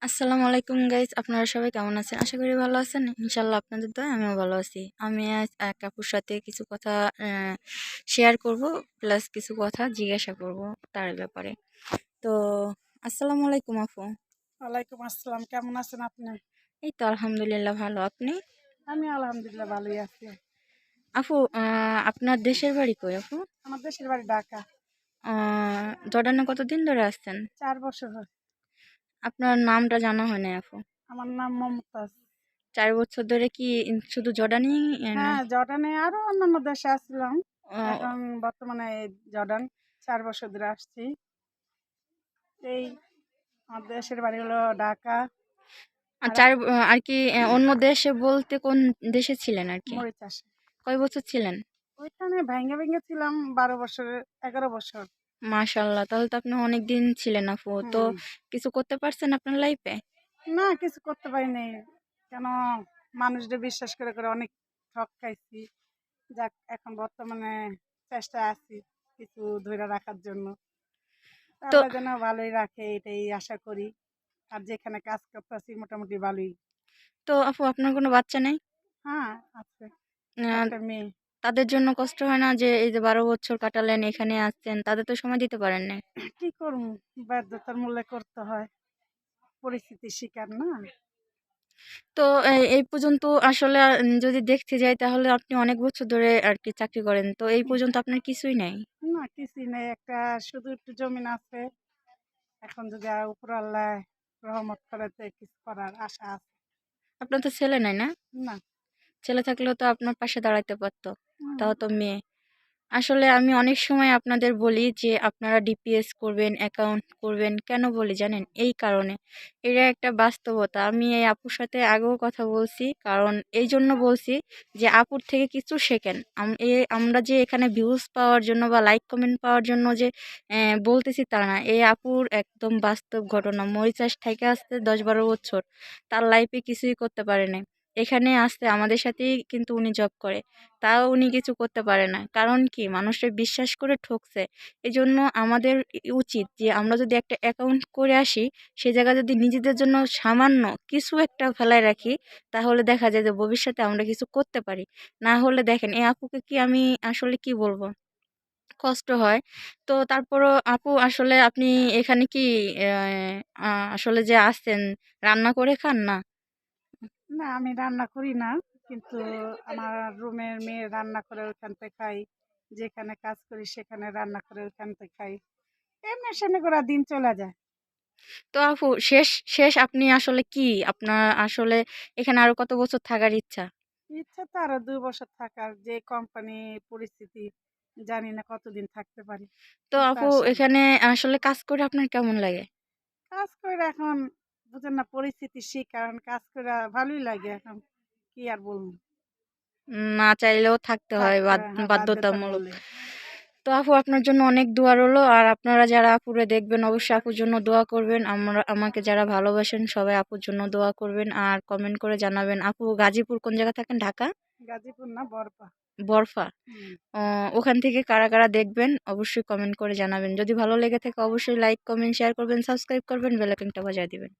আসসালামু আলাইকুম গাইস, আপনারা সবাই কেমন আছেন? আশা করি ভালো আছেন। ইনশাল্লাহ আপনাদের দয়ায় আমিও ভালো আছি। আমি আজ এক আপুর সাথে কিছু কথা শেয়ার করব, প্লাস কিছু কথা জিজ্ঞাসা করব তার ব্যাপারে। তো আসসালামু আলাইকুম আপু। ওয়ালাইকুম আসসালাম। কেমন আছেন আপনি? এই তো আলহামদুলিল্লাহ ভালো। আপনি? আমি আলহামদুলিল্লাহ ভালোই আছি। আপু, আপনার দেশের বাড়ি কই আপু? আমার দেশের বাড়ি ঢাকা। জর্ডানে কতদিন ধরে আসছেন? ৪ বছর হয়। আপনার নামটা জানা হয় না আপু। আমার নাম মমতাজ। 4 বছর ধরে কি শুধু জর্ডানই না? হ্যাঁ, জর্ডানে আরো অন্যান্য দেশে আসছিলাম। আহ, এখন বর্তমানে জর্ডান ৪ বছর ধরে আসছি। এই আমার দেশের বাড়ি হলো ঢাকা। আর আর চার আর কি অন্য দেশে বলতে কোন দেশে ছিলেন আর কি? মরিচাষ। কয় বছর ছিলেন? ওইখানে ভেঙে ভেঙে ছিলাম ১২ বছর, ১১ বছর। মাশাআল্লাহ, তাহলে তো আপনি অনেক দিন ছিলেন আপু। তো হুম। কিছু করতে পারছেন আপনার লাইফে? না, কিছু করতে পারিনি। কেন, মানুষদের বিশ্বাস করে করে অনেক ঠক খাইছি। যাক, এখন বর্তমানে চেষ্টায় আছি কিছু ধইরা রাখার জন্য। তো আল্লাহ যেন ভালোই রাখে এটাই আশা করি। আর যেখানে কাজ করতেছি মোটামুটি ভালোই। তো আপু, আপনার কোনো বাচ্চা নেই? হ্যাঁ, আছে আহ, একটা মেয়ে। তাদের জন্য কষ্ট হয় না যে এই যে 12 বছর কাটালেন এখানে আসছেন, তাদের তো সময় দিতে পারেন না? কি করবো, বাধ্যতার মূল্যে করতে হয়, পরিস্থিতির শিকার না। তো এই পর্যন্ত আসলে যদি দেখতে যাই তাহলে আপনি অনেক বছর ধরে আর কি চাকরি করেন, তো এই পর্যন্ত আপনার কিছুই নাই? না, কিছুই নেই, একটা শুধু একটু জমিন আছে। এখন যদি উপর আল্লাহ রহমত করে তো কিছু করার আশা আছে। আপনার তো ছেলে নাই না? না। ছেলে থাকলেও তো আপনার পাশে দাঁড়াইতে পারতো। হুম। তাও তো মেয়ে। আসলে আমি অনেক সময় আপনাদের বলি যে আপনারা ডিপিএস করবেন, অ্যাকাউন্ট করবেন। কেন বলি জানেন? এই কারণে। এটা একটা বাস্তবতা। আমি এই আপুর সাথে আগেও কথা বলছি। কারণ এই জন্য বলছি যে আপুর থেকে কিছু শেখেন। আমরা যে এখানে ভিউজ পাওয়ার জন্য বা লাইক কমেন্ট পাওয়ার জন্য যে বলতেছি তা না। এই আপুর একদম বাস্তব ঘটনা। মরিচাষ থেকে আসতে 10-12 বছর। তার লাইফে কিছুই করতে পারে নাই। এখানে আসতে আমাদের সাথেই কিন্তু উনি জব করে। তাও উনি কিছু করতে পারে না। কারণ কি? মানুষের বিশ্বাস করে ঠকছে। এজন্য আমাদের উচিত যে আমরা যদি একটা অ্যাকাউন্ট করে আসি, সে জায়গায় যদি নিজেদের জন্য সামান্য কিছু একটা ফেলায় রাখি, তাহলে দেখা যায় যে ভবিষ্যতে আমরা কিছু করতে পারি। না হলে দেখেন, এই আপুকে কি আমি আসলে কি বলবো? কষ্ট হয়। তো তারপরও আপু, আসলে আপনি এখানে কি আসলে যে আসছেন, রান্না করে খান না? না, আমি রান্না করি না। কিন্তু আমার রুমের মেয়ে রান্না করে ওইখান থেকে খাই। যেখানে কাজ করি সেখানে রান্না করে ওইখান থেকে খাই। এমনি সেমনি করে দিন চলে যায়। তো আপু, শেষ শেষ আপনি আসলে কি, আপনার আসলে এখানে আরো কত বছর থাকার ইচ্ছা? ইচ্ছা তো আরো ২ বছর থাকার, যে কোম্পানি পরিস্থিতি জানি না কতদিন থাকতে পারি। তো কিন্তু আপু, আশা, এখানে আসলে কাজ করে আপনার কেমন লাগে? কাজ করে এখন বুঝেন না পরিস্থিতির শিকার, কাজ করে ভালোই লাগে এখন। কি আর বলবো, না চাইলেও থাকতে হয়, থাকতে হয়, হ্যাঁ, বাধ্যতার বাধ্যতামূলক। মূল্যে। তো আপু, আপনার জন্য অনেক দোয়া রইলো। আর আপনারা যারা আপুরে দেখবেন অবশ্যই আপুর জন্য দোয়া করবেন। আমাকে যারা ভালোবাসেন সবাই আপুর জন্য দোয়া করবেন আর কমেন্ট করে জানাবেন। আপু গাজীপুর কোন জায়গা থাকেন? ঢাকা? গাজীপুর না, বরপা। বরফা? হুম। ওখান থেকে কারা কারা দেখবেন অবশ্যই কমেন্ট করে জানাবেন। যদি ভালো লেগে থাকে অবশ্যই লাইক কমেন্ট শেয়ার করবেন, সাবস্ক্রাইব করবেন, বেল আইকনটা বাজিয়ে দিবেন।